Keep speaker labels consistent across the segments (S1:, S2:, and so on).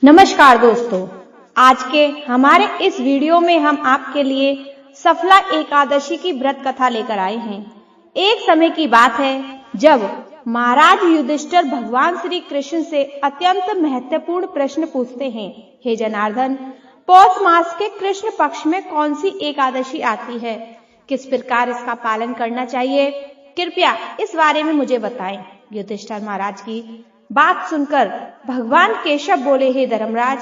S1: नमस्कार दोस्तों, आज के हमारे इस वीडियो में हम आपके लिए सफला एकादशी की व्रत कथा लेकर आए हैं। एक समय की बात है जब महाराज युधिष्ठिर भगवान श्री कृष्ण से अत्यंत महत्वपूर्ण प्रश्न पूछते हैं। हे जनार्दन, पौष मास के कृष्ण पक्ष में कौन सी एकादशी आती है? किस प्रकार इसका पालन करना चाहिए? कृपया इस बारे में मुझे बताएं। युधिष्ठिर महाराज की बात सुनकर भगवान केशव बोले, हे धर्मराज,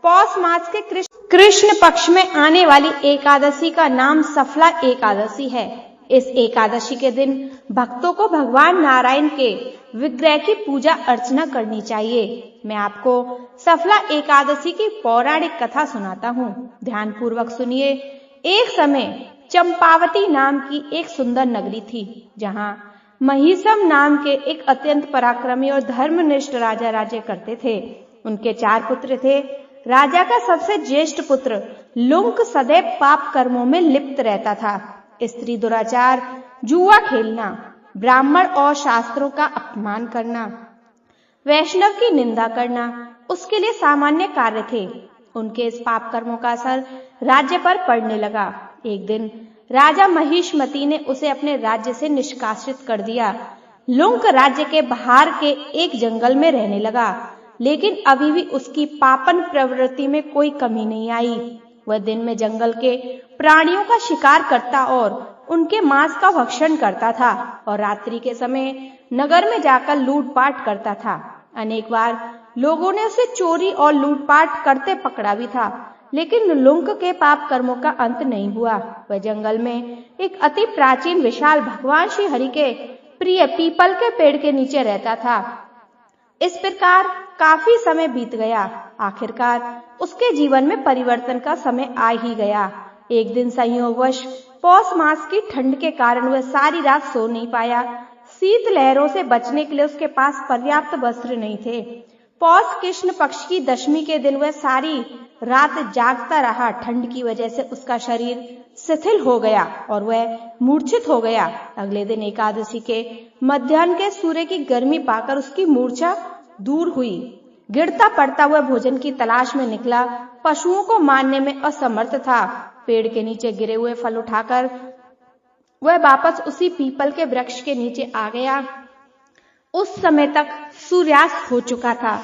S1: पौष मास के कृष्ण पक्ष में आने वाली एकादशी का नाम सफला एकादशी है। इस एकादशी के दिन भक्तों को भगवान नारायण के विग्रह की पूजा अर्चना करनी चाहिए। मैं आपको सफला एकादशी की पौराणिक कथा सुनाता हूँ, ध्यान पूर्वक सुनिए। एक समय चंपावती नाम की एक सुंदर नगरी थी, जहाँ महिषम नाम के एक अत्यंत पराक्रमी और धर्मनिष्ठ राजा राज्य करते थे। उनके 4 पुत्र थे। राजा का सबसे ज्येष्ठ पुत्र लुंक सदैव पाप कर्मों में लिप्त रहता था। स्त्री दुराचार, जुआ खेलना, ब्राह्मण और शास्त्रों का अपमान करना, वैष्णव की निंदा करना उसके लिए सामान्य कार्य थे। उनके इस पाप कर्मों का असर राज्य पर पड़ने लगा। एक दिन राजा महिष्मती ने उसे अपने राज्य से निष्कासित कर दिया। लुंक राज्य के बाहर के एक जंगल में रहने लगा, लेकिन अभी भी उसकी पापन प्रवृत्ति में कोई कमी नहीं आई। वह दिन में जंगल के प्राणियों का शिकार करता और उनके मांस का भक्षण करता था, और रात्रि के समय नगर में जाकर लूटपाट करता था। अनेक बार लोगों ने उसे चोरी और लूटपाट करते पकड़ा भी था, लेकिन लुंक के पाप कर्मों का अंत नहीं हुआ। वह जंगल में एक अति प्राचीन विशाल भगवान श्री हरि के प्रिय पीपल के पेड़ के नीचे रहता था। इस प्रकार काफी समय बीत गया। आखिरकार उसके जीवन में परिवर्तन का समय आ ही गया। एक दिन संयोगवश पौष मास की ठंड के कारण वह सारी रात सो नहीं पाया। शीत लहरों से बचने के लिए उसके पास पर्याप्त वस्त्र नहीं थे। पौष कृष्ण पक्ष की दशमी के दिन वह सारी रात जागता रहा। ठंड की वजह से उसका शरीर शिथिल हो गया और वह मूर्छित हो गया। अगले दिन एकादशी के मध्याह्न के सूर्य की गर्मी पाकर उसकी मूर्छा दूर हुई। गिरता पड़ता हुआ भोजन की तलाश में निकला। पशुओं को मारने में असमर्थ था। पेड़ के नीचे गिरे हुए फल उठाकर वह वापस उसी पीपल के वृक्ष के नीचे आ गया। उस समय तक सूर्यास्त हो चुका था।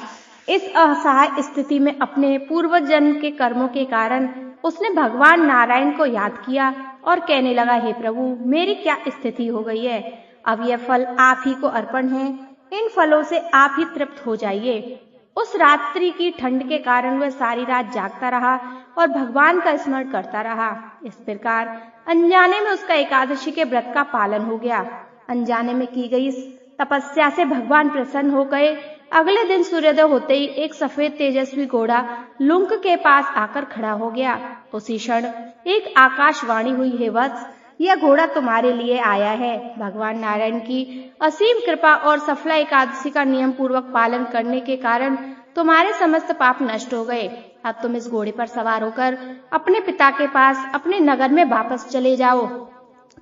S1: इस असहाय स्थिति में अपने पूर्व जन्म के कर्मों के कारण उसने भगवान नारायण को याद किया और कहने लगा, हे प्रभु, मेरी क्या स्थिति हो गई है? अब यह फल आप ही को अर्पण है। इन फलों से आप ही तृप्त हो जाइए। उस रात्रि की ठंड के कारण वह सारी रात जागता रहा और भगवान का स्मरण करता रहा। इस प्रकार अनजाने में उसका एकादशी के व्रत का पालन हो गया। अनजाने में की गई इस तपस्या से भगवान प्रसन्न हो गए। अगले दिन सूर्योदय होते ही एक सफेद तेजस्वी घोड़ा लुंक के पास आकर खड़ा हो गया। उसी क्षण एक आकाशवाणी हुई, हे वत्स, यह घोड़ा तुम्हारे लिए आया है। भगवान नारायण की असीम कृपा और सफला एकादशी का नियम पूर्वक पालन करने के कारण तुम्हारे समस्त पाप नष्ट हो गए। अब तुम इस घोड़े पर सवार होकर अपने पिता के पास अपने नगर में वापस चले जाओ।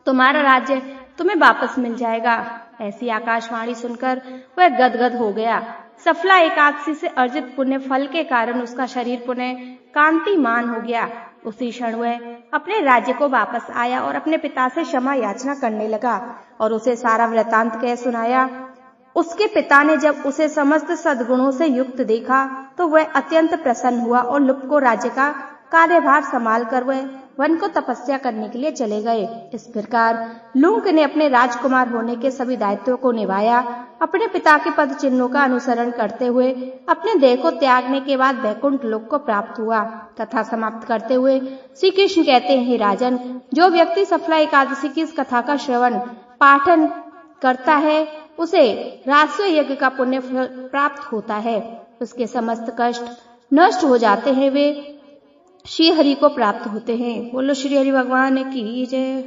S1: तुम्हारा राज्य तुम्हें वापस मिल जाएगा। ऐसी आकाशवाणी सुनकर वह गदगद हो गया। सफला एकादशी से अर्जित पुण्य फल के कारण उसका शरीर पुनः कांतिमान हो गया। उसी क्षण वह अपने राज्य को वापस आया और अपने पिता से क्षमा याचना करने लगा और उसे सारा वृतांत कह सुनाया। उसके पिता ने जब उसे समस्त सद्गुणों से युक्त देखा तो वह अत्यंत प्रसन्न हुआ और लुप्त को राज्य का कार्यभार संभाल कर वह वन को तपस्या करने के लिए चले गए। इस प्रकार लुंक ने अपने राजकुमार होने के सभी दायित्वों को निभाया। अपने पिता के पद चिन्हों का अनुसरण करते हुए अपने देह को त्यागने के बाद वैकुंठ लोक को प्राप्त हुआ। कथा समाप्त करते हुए श्री कृष्ण कहते हैं, हे राजन, जो व्यक्ति सफला एकादशी की इस कथा का श्रवण पाठन करता है उसे राजस्व यज्ञ का पुण्य फल प्राप्त होता है। उसके समस्त कष्ट नष्ट हो जाते हैं। वे श्री हरि को प्राप्त होते हैं। बोलो श्री हरि भगवान की जय।